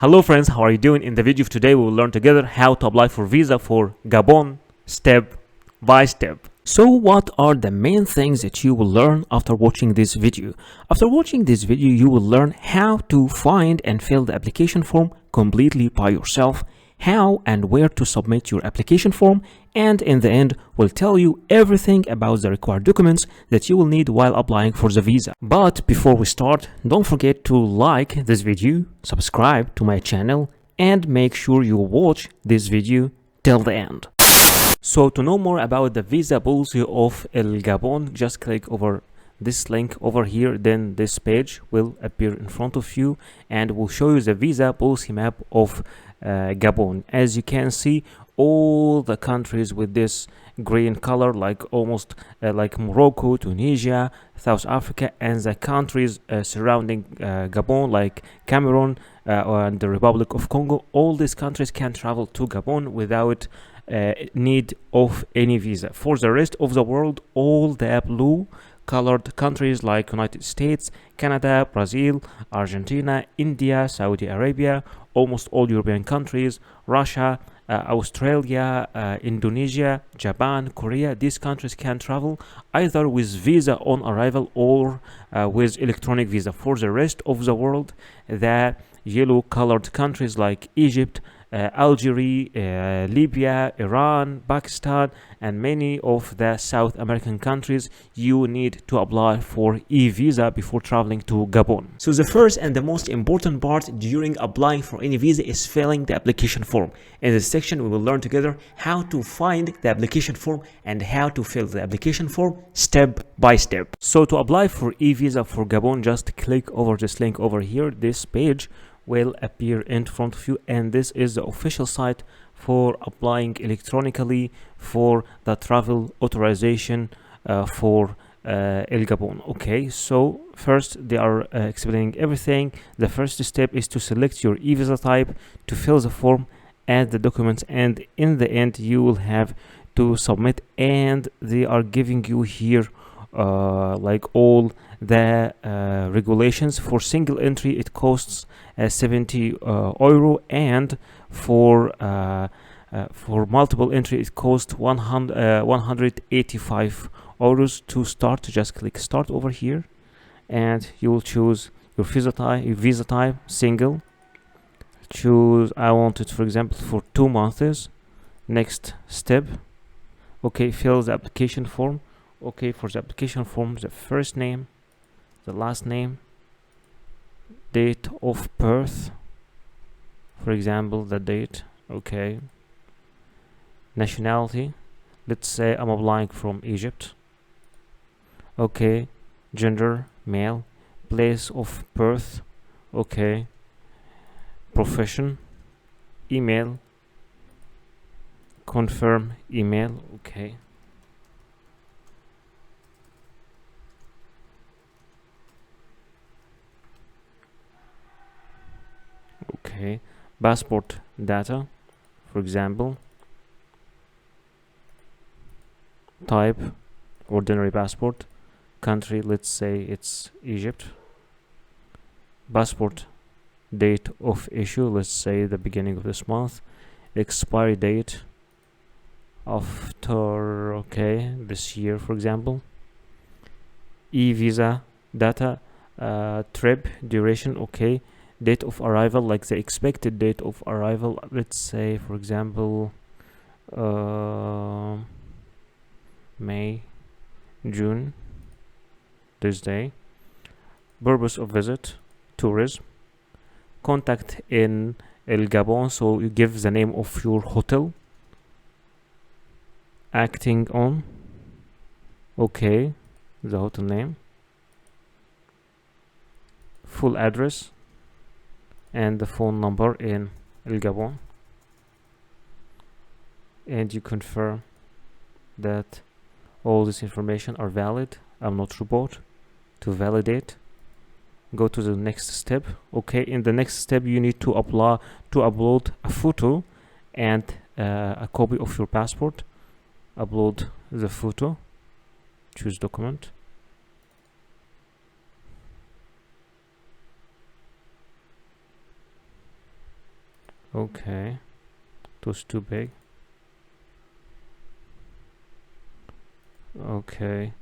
Hello friends, how are you doing? In the video of today we will learn together how to apply for visa for Gabon step by step. So what are the main things that you will learn after watching this video? After watching this video you will learn how to find and fill the application form completely by yourself, how and where to submit your application form, and in the end will tell you everything about the required documents that you will need while applying for the visa. But before we start, don't forget to like this video, subscribe to my channel, and make sure you watch this video till the end. So to know more about the visa policy of El Gabon, just click over this link over here, then this page will appear in front of you and will show you the visa policy map of Gabon. As you can see, all the countries with this green color, like almost like Morocco, Tunisia, South Africa, and the countries surrounding Gabon, like Cameroon and the Republic of Congo, all these countries can travel to Gabon without need of any visa. For the rest of the world, all the blue colored countries like United States, Canada, Brazil, Argentina, India, Saudi Arabia, almost all European countries, Russia, Australia, Indonesia, Japan, Korea, these countries can travel either with visa on arrival or with electronic visa. For the rest of the world, the yellow colored countries like Egypt, Algeria, Libya, Iran, Pakistan, and many of the South American countries, you need to apply for e-visa before traveling to Gabon. So the first and the most important part during applying for any visa is filling the application form. In this section, we will learn together how to find the application form and how to fill the application form step by step. So to apply for e-visa for Gabon, just click over this link over here. This page will appear in front of you, and this is the official site for applying electronically for the travel authorization for El Gabon. Okay, so first they are explaining everything. The first step is to select your e-visa type, to fill the form, add the documents, and in the end you will have to submit, and they are giving you here like all the regulations. For single entry it costs 70 euro, and for multiple entry it costs 185 euros. To start, just click start over here and you will choose your visa type single. Choose, I want it for example for 2 months. Next step, okay, fill the application form. Okay, for the application form, the first name, the last name, date of birth, for example the date. Okay, nationality, let's say I'm applying from Egypt. Okay, gender male, place of birth. Okay, profession, email, confirm email. Okay, okay, passport data, for example type ordinary passport, country, let's say it's Egypt, passport date of issue, let's say the beginning of this month, expiry date after, okay, this year for example, e-visa data, trip duration, okay, date of arrival, like the expected date of arrival, let's say for example May, June, this day. Purpose of visit, tourism. Contact in El Gabon, so you give the name of your hotel. Acting on, okay, the hotel name, full address, and the phone number in El Gabon, and you confirm that all this information are valid. I'm not robot. To validate, go to the next step. Okay, in the next step you need to upload a photo and a copy of your passport. Upload the photo, choose document, Okay, it was too big. Okay,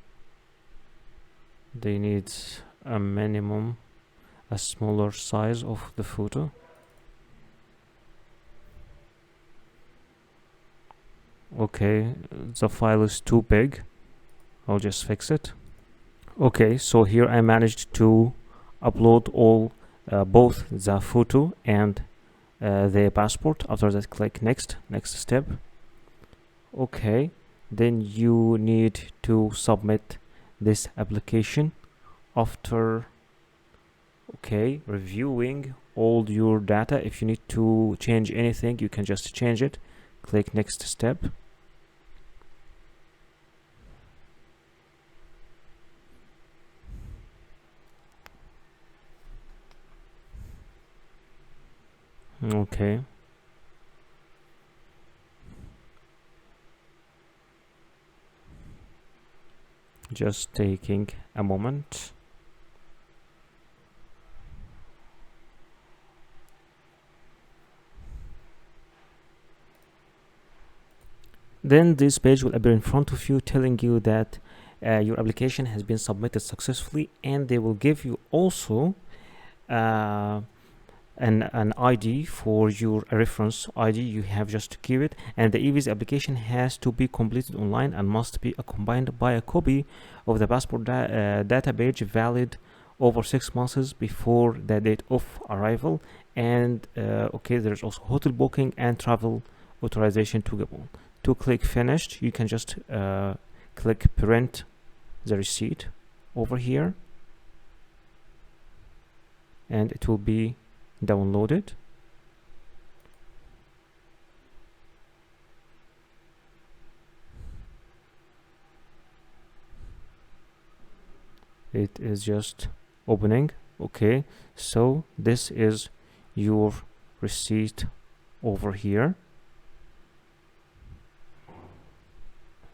they need a minimum, a smaller size of the photo. Okay, the file is too big. I'll just fix it. Okay, so here I managed to upload all both the photo and the passport. After that, click next step. Okay, then you need to submit this application. After reviewing all your data, if you need to change anything, you can just change it. Click next step. Okay, just taking a moment. Then this page will appear in front of you, telling you that your application has been submitted successfully, and they will give you also an ID for your reference ID. You have just to keep it, and the e-visa application has to be completed online and must be accompanied by a copy of the passport data page valid over 6 months before the date of arrival. And there's also hotel booking and travel authorization to Gabon. To click finished, you can just click print the receipt over here, and it will be downloaded. It is just opening. Okay, so this is your receipt over here,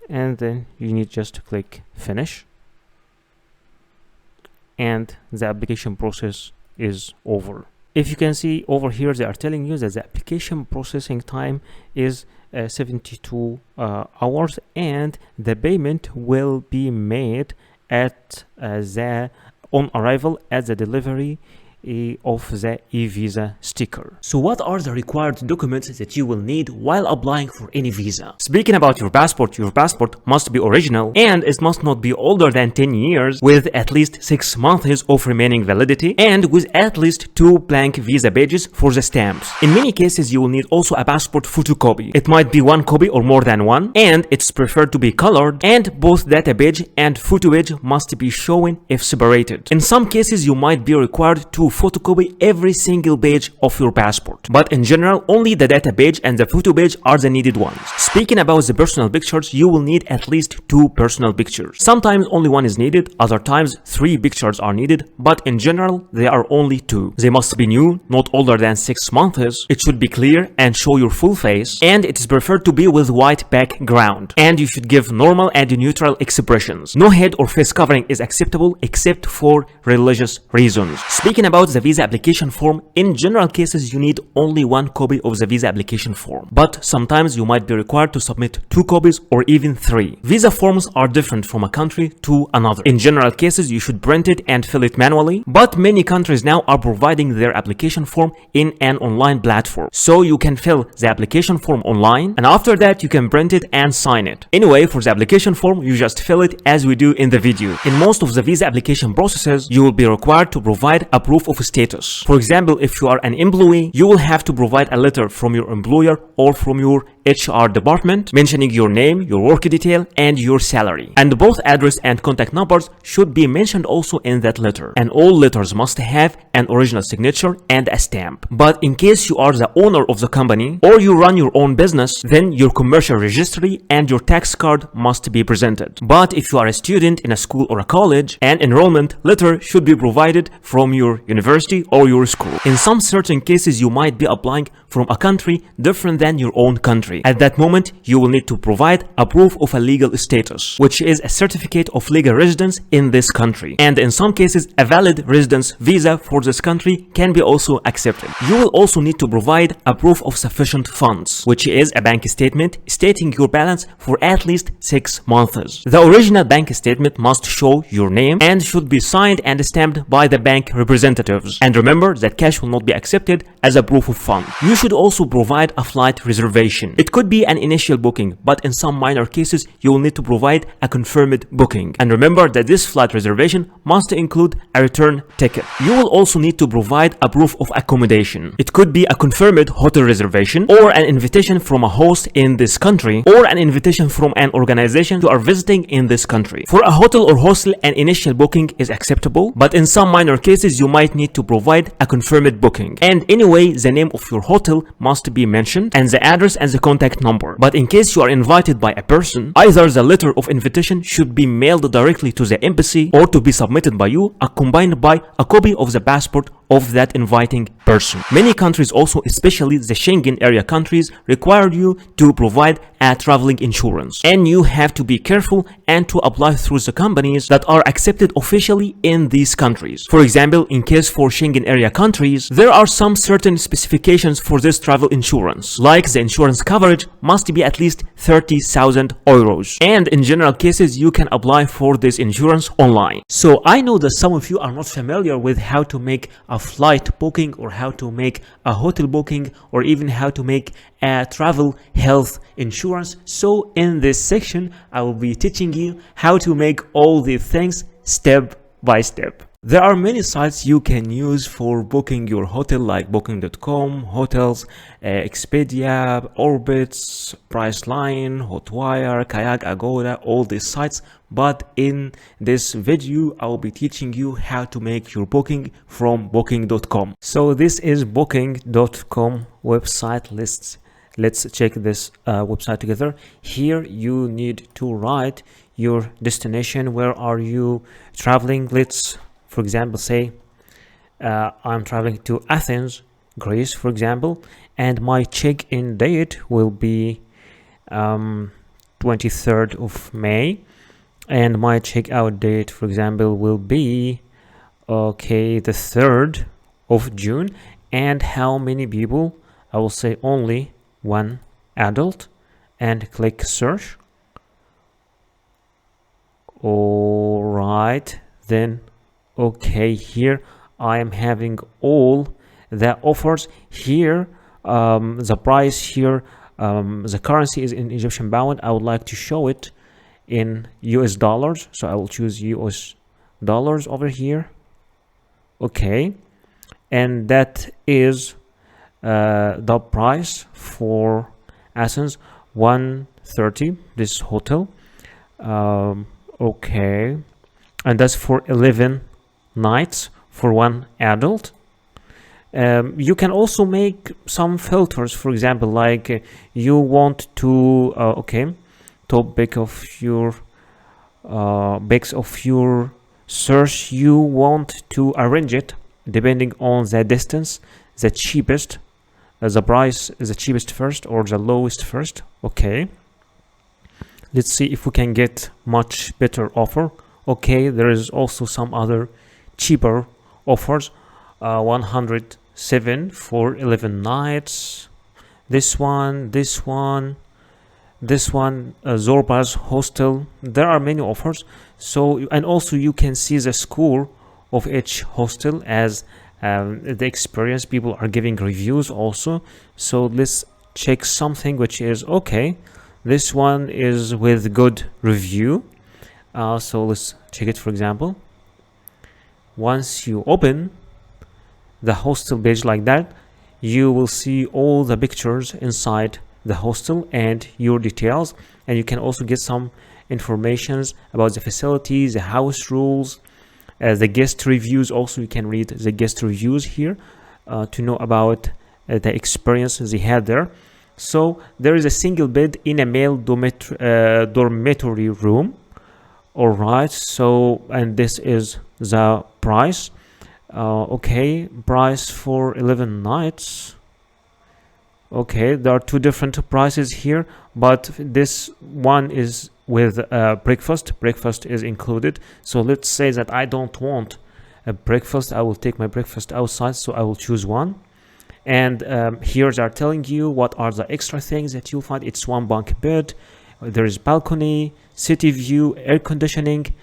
and then you need just to click finish, and the application process is over. If you can see over here, they are telling you that the application processing time is 72 hours, and the payment will be made at on arrival at the delivery of the e-visa sticker. So what are the required documents that you will need while applying for any visa? Speaking about your passport must be original, and it must not be older than 10 years with at least 6 months of remaining validity, and with at least 2 blank visa pages for the stamps. In many cases, you will need also a passport photocopy. It might be 1 copy or more than 1, and it's preferred to be colored, and both data page and photo page must be shown if separated. In some cases, you might be required to photocopy every single page of your passport, but in general, only the data page and the photo page are the needed ones. Speaking about the personal pictures, you will need at least 2 personal pictures. Sometimes only 1 is needed, other times 3 pictures are needed, but in general, there are only 2. They must be new, not older than 6 months. It should be clear and show your full face, and it is preferred to be with white background, and you should give normal and neutral expressions. No head or face covering is acceptable except for religious reasons. Speaking about the visa application form, in general cases you need only 1 copy of the visa application form, but sometimes you might be required to submit 2 copies or even 3. Visa forms are different from a country to another. In general cases, you should print it and fill it manually, but many countries now are providing their application form in an online platform, so you can fill the application form online, and after that you can print it and sign it. Anyway, for the application form, you just fill it as we do in the video. In most of the visa application processes, you will be required to provide a proof of status. For example, if you are an employee, you will have to provide a letter from your employer or from your HR department mentioning your name, your work detail, and your salary. And both address and contact numbers should be mentioned also in that letter. And all letters must have an original signature and a stamp. But in case you are the owner of the company or you run your own business, then your commercial registry and your tax card must be presented. But if you are a student in a school or a college, an enrollment letter should be provided from your university or your school. In some certain cases, you might be applying from a country different than your own country. At that moment, you will need to provide a proof of a legal status, which is a certificate of legal residence in this country. And in some cases, a valid residence visa for this country can be also accepted. You will also need to provide a proof of sufficient funds, which is a bank statement stating your balance for at least 6 months. The original bank statement must show your name and should be signed and stamped by the bank representatives. And remember that cash will not be accepted as a proof of fund. You should also provide a flight reservation. It could be an initial booking, but in some minor cases, you will need to provide a confirmed booking. And remember that this flight reservation must include a return ticket. You will also need to provide a proof of accommodation. It could be a confirmed hotel reservation, or an invitation from a host in this country, or an invitation from an organization you are visiting in this country. For a hotel or hostel, an initial booking is acceptable, but in some minor cases, you might need to provide a confirmed booking. And anyway, the name of your hotel must be mentioned, and the address and the contact number. But in case you are invited by a person, either the letter of invitation should be mailed directly to the embassy or to be submitted by you, accompanied by a copy of the passport of that inviting person. Many countries also, especially the Schengen area countries, require you to provide a traveling insurance, and you have to be careful and to apply through the companies that are accepted officially in these countries. For example, in case for Schengen area countries, there are some certain specifications for this travel insurance, like the insurance coverage must be at least 30,000 euros, and in general cases you can apply for this insurance online. So I know that some of you are not familiar with how to make a flight booking, or how to make a hotel booking, or even how to make a travel health insurance. So in this section I will be teaching you how to make all these things step by step. There are many sites you can use for booking your hotel, like booking.com, Hotels, Expedia, Orbitz, Priceline, Hotwire, Kayak, Agoda, all these sites. But in this video, I will be teaching you how to make your booking from booking.com. So this is booking.com website. Let's check this website together. Here you need to write your destination. Where are you traveling? Let's, for example, say I'm traveling to Athens, Greece, for example, and my check-in date will be 23rd of May, and my check-out date, for example, will be the 3rd of June. And how many people? I will say only one adult, and click search. All right, then here I am having all the offers here. The price here, the currency is in Egyptian pound. I would like to show it in US dollars, so I will choose US dollars over here. And that is the price for Athens, 130, this hotel. And that's for 11 nights for one adult. You can also make some filters, for example, like you want to topic of your base of your search, you want to arrange it depending on the distance, the cheapest, the price, the cheapest first or the lowest first. Let's see if we can get much better offer. There is also some other cheaper offers. 107 for 11 nights. This one, Zorba's hostel. There are many offers. So, and also you can see the score of each hostel as the experience. People are giving reviews also. So let's check something which is this one is with good review. So let's check it. For example, once you open the hostel page like that, you will see all the pictures inside the hostel and your details, and you can also get some informations about the facilities, the house rules, the guest reviews. Also you can read the guest reviews here to know about the experience they had there. So there is a single bed in a male dormitory room. All right, so and this is the price. Price for 11 nights. Okay, there are two different prices here, but this one is with breakfast. Breakfast is included. So let's say that I don't want a breakfast. I will take my breakfast outside, so I will choose one. And here they are telling you what are the extra things that you'll find. It's one bunk bed, there is balcony, city view, air conditioning,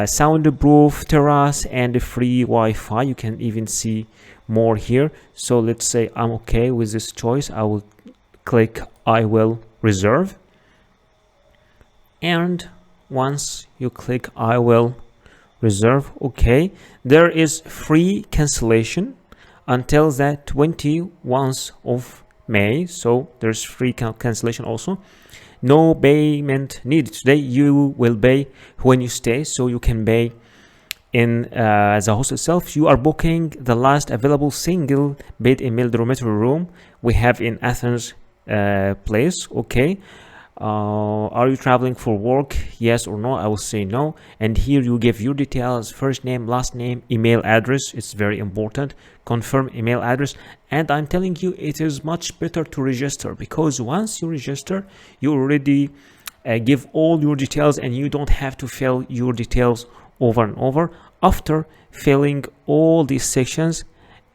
soundproof terrace, and a free Wi-Fi. You can even see more here. So let's say I'm okay with this choice. I will click I will reserve, and once you click I will reserve, okay, there is free cancellation until the 21st of May. So there's free cancellation also. No payment needed. Today you will pay when you stay, so you can pay in the host itself. You are booking the last available single bed in male dormitory room we have in Athens place. Okay, are you traveling for work? Yes or no? I will say no. And here you give your details: first name, last name, email address. It's very important. Confirm email address. And I'm telling you, it is much better to register, because once you register, you already give all your details, and you don't have to fill your details over and over. After filling all these sections,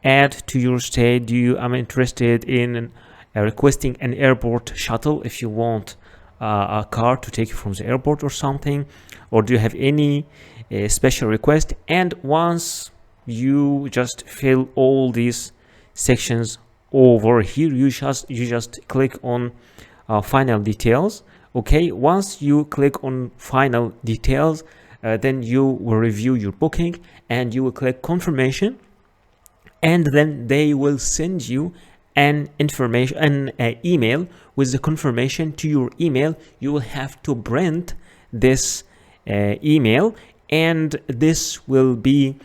add to your stay. I'm interested in requesting an airport shuttle if you want a car to take you from the airport or something, or do you have any special request? And once you just fill all these sections over here, you just click on final details. Okay, once you click on final details, then you will review your booking, and you will click confirmation, and then they will send you an email with the confirmation to your email. You will have to print this email, and this will be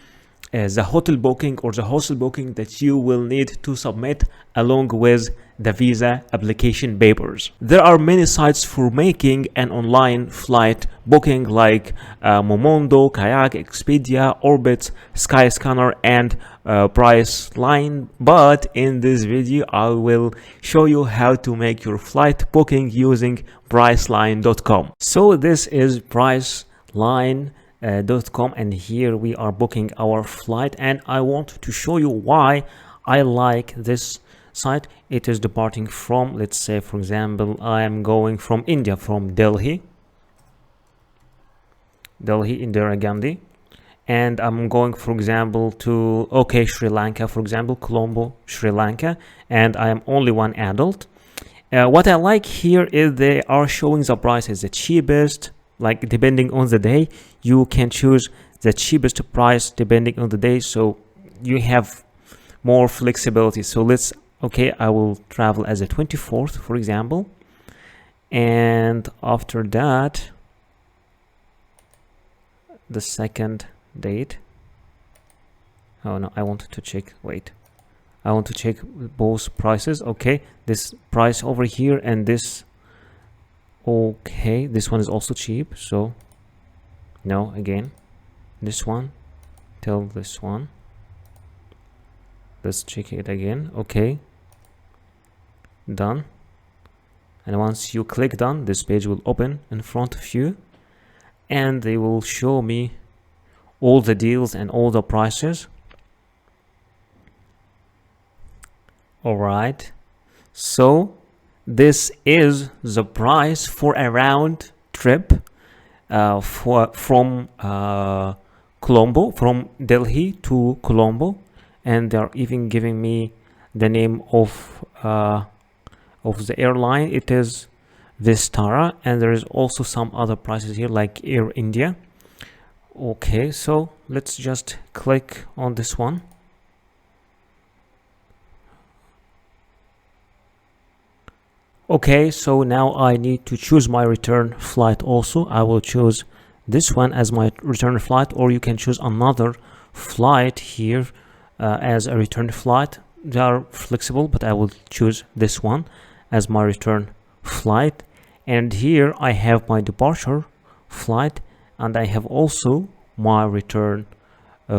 the hotel booking or the hostel booking that you will need to submit along with the visa application papers. There are many sites for making an online flight booking, like Momondo, Kayak, Expedia, Orbitz, Skyscanner, and Priceline. But in this video, I will show you how to make your flight booking using Priceline.com. So this is Priceline.com, and here we are booking our flight, and I want to show you why I like this site. It is departing from, let's say for example, I am going from India, from Delhi, Indira Gandhi, and I'm going, for example, to Sri Lanka, for example, Colombo, Sri Lanka, and I am only one adult. What I like here is they are showing the prices, the cheapest, like depending on the day you can choose the cheapest price depending on the day, so you have more flexibility. So I will travel as a 24th, for example, and after that the second date. Oh no, I wanted to check, I want to check both prices. Okay, this price over here and this. Okay, this one is also cheap, so no, again this one till this one. Let's check it again. Okay, done. And once you click done, this page will open in front of you, and they will show me all the deals and all the prices. All right, so this is the price for a round trip from Colombo, from Delhi to Colombo, and they're even giving me the name of the airline. It is Vistara, and there is also some other prices here like Air India. Okay, so let's just click on this one. Okay, so now I need to choose my return flight also. I will choose this one as my return flight, or you can choose another flight here as a return flight. They are flexible, but I will choose this one as my return flight. And here I have my departure flight, and I have also my return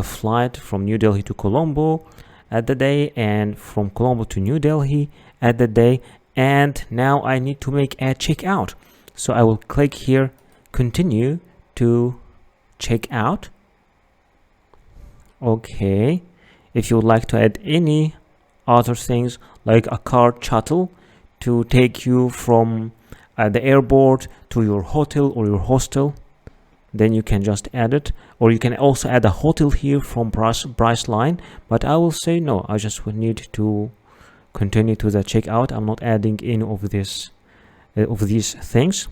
flight from New Delhi to Colombo, at the day, and from Colombo to New Delhi at the day. And now I need to make a checkout, so I will click here, continue to check out. Okay, if you would like to add any other things like a car shuttle to take you from the airport to your hotel or your hostel, then you can just add it. Or you can also add a hotel here from Priceline, but I will say no, I just will need to continue to the checkout. I'm not adding any of this of these things.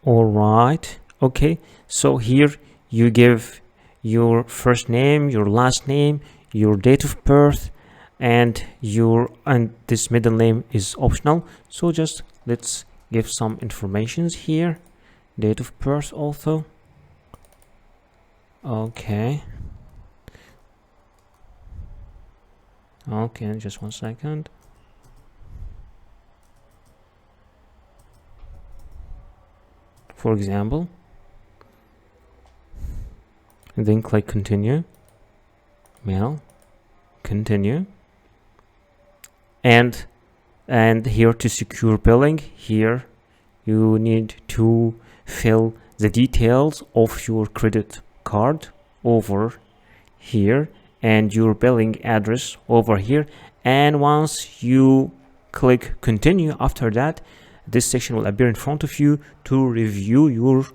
All right, okay, so here you give your first name, your last name, your date of birth, and this middle name is optional, so just let's give some informations here. Date of birth also. Okay, just 1 second. For example, and then click continue, mail, continue, and here to secure billing, here you need to fill the details of your credit card over here and your billing address over here. And once you click continue, after that this section will appear in front of you to review your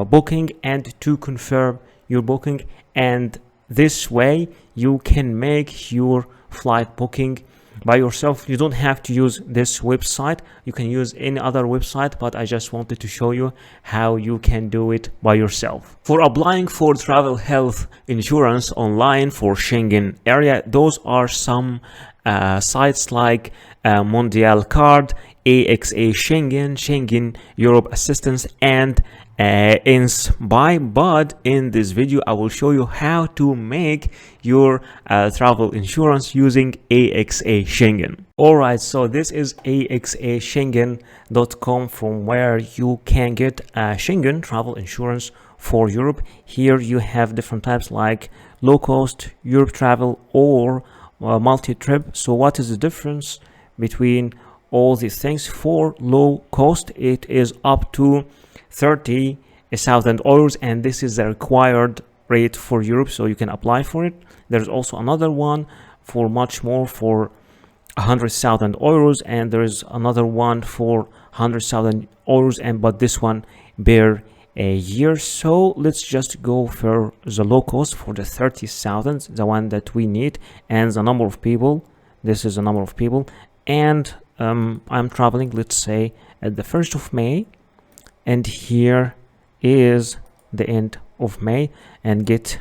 booking and to confirm your booking. And this way you can make your flight booking by yourself. You don't have to use this website, you can use any other website, but I just wanted to show you how you can do it by yourself. For applying for travel health insurance online for Schengen area, those are some sites like Mondial Card, AXA Schengen, Schengen Europe Assistance, and Inspire. But in this video I will show you how to make your travel insurance using AXA Schengen. Alright, so this is axaschengen.com, from where you can get Schengen travel insurance for Europe. Here you have different types like low cost, Europe travel, or multi-trip. So what is the difference between all these things? For low cost, it is up to 30,000 euros, and this is the required rate for Europe, so you can apply for it. There's also another one for much more, for 100,000 euros, and there's another one for 100,000 euros, and but this one per a year. So let's just go for the low cost, for the 30,000, the one that we need, and the number of people. This is the number of people, and I'm traveling, let's say, at the 1st of May, and here is the end of May, and get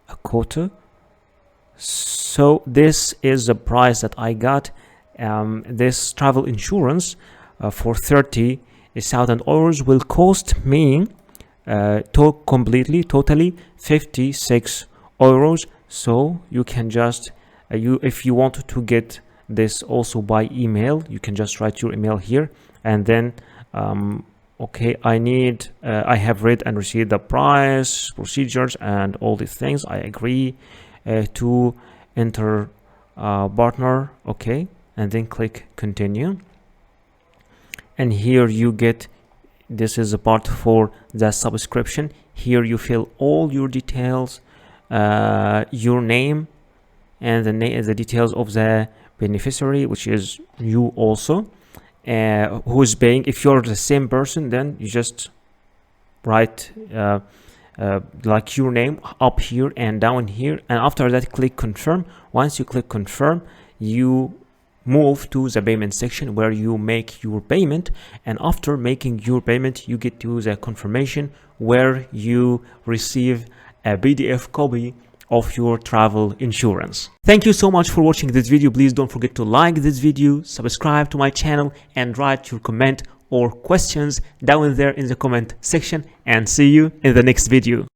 a quota. So this is the price that I got. This travel insurance for 30,000 euros will cost me totally 56 euros. So you can just if you want to get this also by email, you can just write your email here, and then okay, I have read and received the price, procedures, and all these things. I agree to enter partner. Okay, and then click continue, and here you get, this is a part for the subscription. Here you fill all your details, your name, and the details of the beneficiary, which is you also, who is paying. If you're the same person, then you just write like your name up here and down here, and after that click confirm. Once you click confirm, you move to the payment section where you make your payment, and after making your payment you get to the confirmation where you receive a PDF copy of your travel insurance. Thank you so much for watching this video. Please don't forget to like this video, subscribe to my channel, and write your comment or questions down there in the comment section, and see you in the next video.